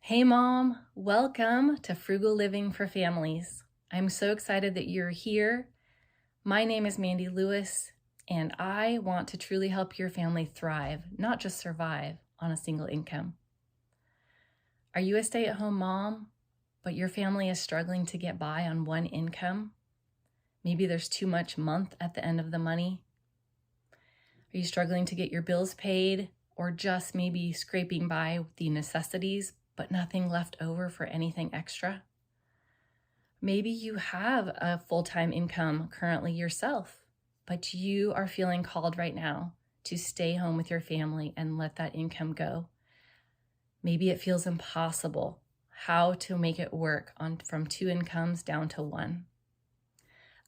Hey Mom, welcome to Frugal Living for Families. I'm so excited that you're here. My name is Mandy Lewis, and I want to truly help your family thrive, not just survive on a single income. Are you a stay-at-home mom, but your family is struggling to get by on one income? Maybe there's too much month at the end of the money. Are you struggling to get your bills paid, or just maybe scraping by with the necessities, but nothing left over for anything extra? Maybe you have a full-time income currently yourself, but you are feeling called right now to stay home with your family and let that income go. Maybe it feels impossible how to make it work from two incomes down to one.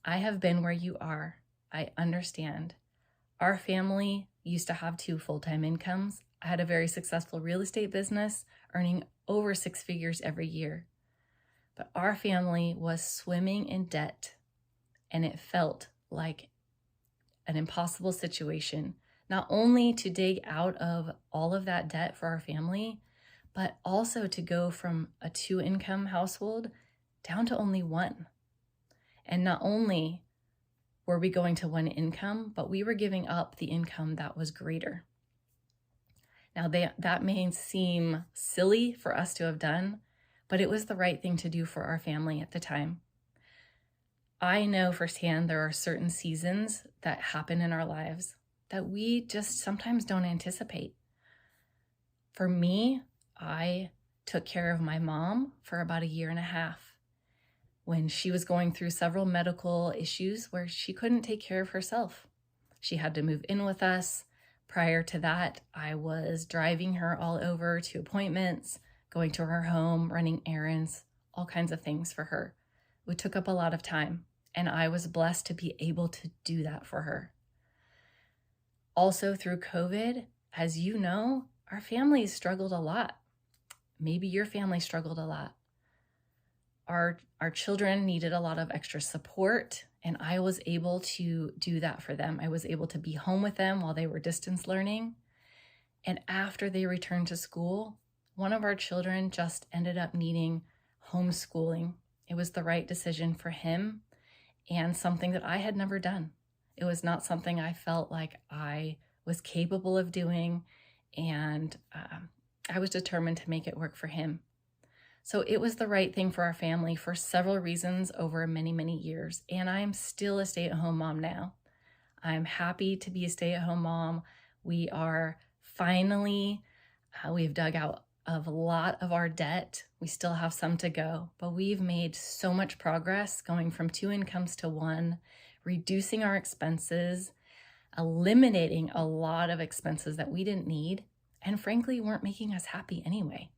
I have been where you are. I understand. Our family used to have two full-time incomes. I had a very successful real estate business, earning over 6 figures every year. But our family was swimming in debt, and it felt like an impossible situation, not only to dig out of all of that debt for our family, but also to go from a 2-income household down to only one. And not only were we going to one income, but we were giving up the income that was greater. Now that may seem silly for us to have done, but it was the right thing to do for our family at the time. I know firsthand there are certain seasons that happen in our lives that we just sometimes don't anticipate. For me, I took care of my mom for about 1.5 years when she was going through several medical issues where she couldn't take care of herself. She had to move in with us. Prior to that, I was driving her all over to appointments, going to her home, running errands, all kinds of things for her. It took up a lot of time, and I was blessed to be able to do that for her. Also through COVID, as you know, our families struggled a lot. Maybe your family struggled a lot. Our children needed a lot of extra support, and I was able to do that for them. I was able to be home with them while they were distance learning. And after they returned to school, one of our children just ended up needing homeschooling. It was the right decision for him and something that I had never done. It was not something I felt like I was capable of doing, and I was determined to make it work for him. So it was the right thing for our family for several reasons over many, many years. And I'm still a stay-at-home mom now. I'm happy to be a stay-at-home mom. We are finally, we've dug out of a lot of our debt. We still have some to go, but we've made so much progress going from 2 incomes to one, reducing our expenses, eliminating a lot of expenses that we didn't need, and frankly, weren't making us happy anyway.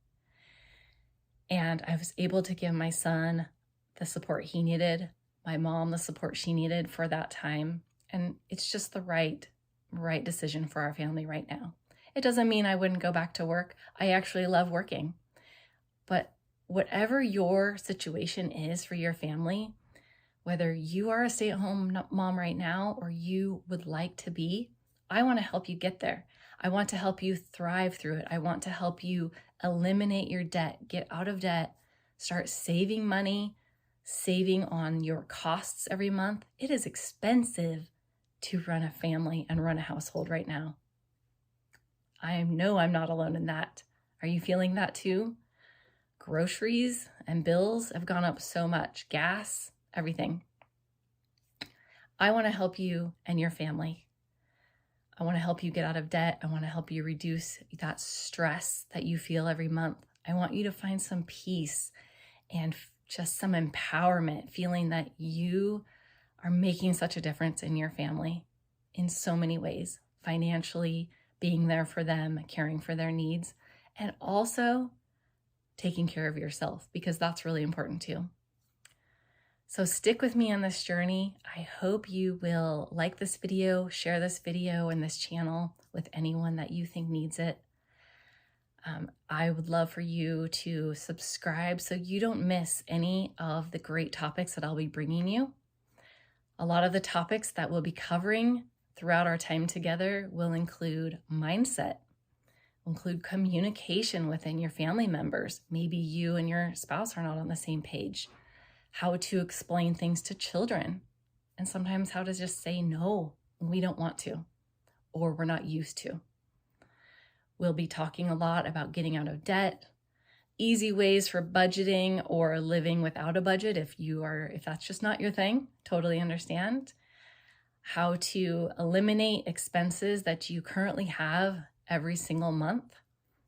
And I was able to give my son the support he needed, my mom the support she needed for that time. And it's just the right decision for our family right now. It doesn't mean I wouldn't go back to work. I actually love working. But whatever your situation is for your family, whether you are a stay-at-home mom right now or you would like to be, I want to help you get there. I want to help you thrive through it. I want to help you eliminate your debt, get out of debt, start saving money, saving on your costs every month. It is expensive to run a family and run a household right now. I know I'm not alone in that. Are you feeling that too? Groceries and bills have gone up so much, gas, everything. I want to help you and your family. I want to help you get out of debt. I want to help you reduce that stress that you feel every month. I want you to find some peace and just some empowerment, feeling that you are making such a difference in your family in so many ways, financially, being there for them, caring for their needs, and also taking care of yourself, because that's really important too. So stick with me on this journey. I hope you will like this video, share this video and this channel with anyone that you think needs it. I would love for you to subscribe so you don't miss any of the great topics that I'll be bringing you. A lot of the topics that we'll be covering throughout our time together will include mindset, include communication within your family members. Maybe you and your spouse are not on the same page. How to explain things to children, and sometimes how to just say no when we don't want to or we're not used to. We'll be talking a lot about getting out of debt, easy ways for budgeting or living without a budget if that's just not your thing, totally understand. How to eliminate expenses that you currently have every single month.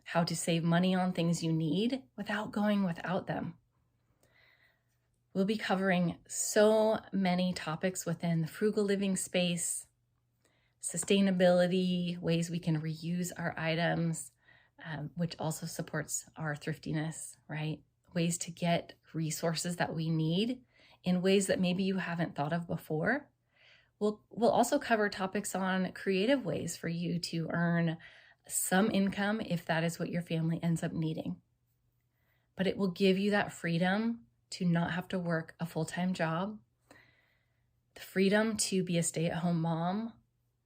How to save money on things you need without going without them. We'll be covering so many topics within the frugal living space, sustainability, ways we can reuse our items, which also supports our thriftiness, right? Ways to get resources that we need in ways that maybe you haven't thought of before. We'll also cover topics on creative ways for you to earn some income if that is what your family ends up needing. But it will give you that freedom to not have to work a full-time job, the freedom to be a stay-at-home mom,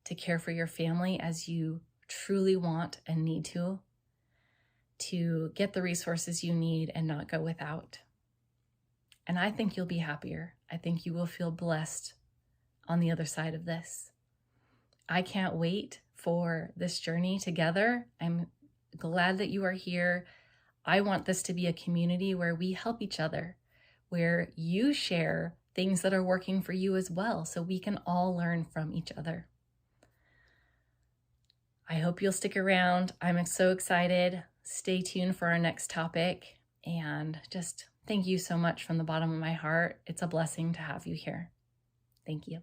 to care for your family as you truly want and need to get the resources you need and not go without. And I think you'll be happier. I think you will feel blessed on the other side of this. I can't wait for this journey together. I'm glad that you are here. I want this to be a community where we help each other, where you share things that are working for you as well, so we can all learn from each other. I hope you'll stick around. I'm so excited. Stay tuned for our next topic, and just thank you so much from the bottom of my heart. It's a blessing to have you here. Thank you.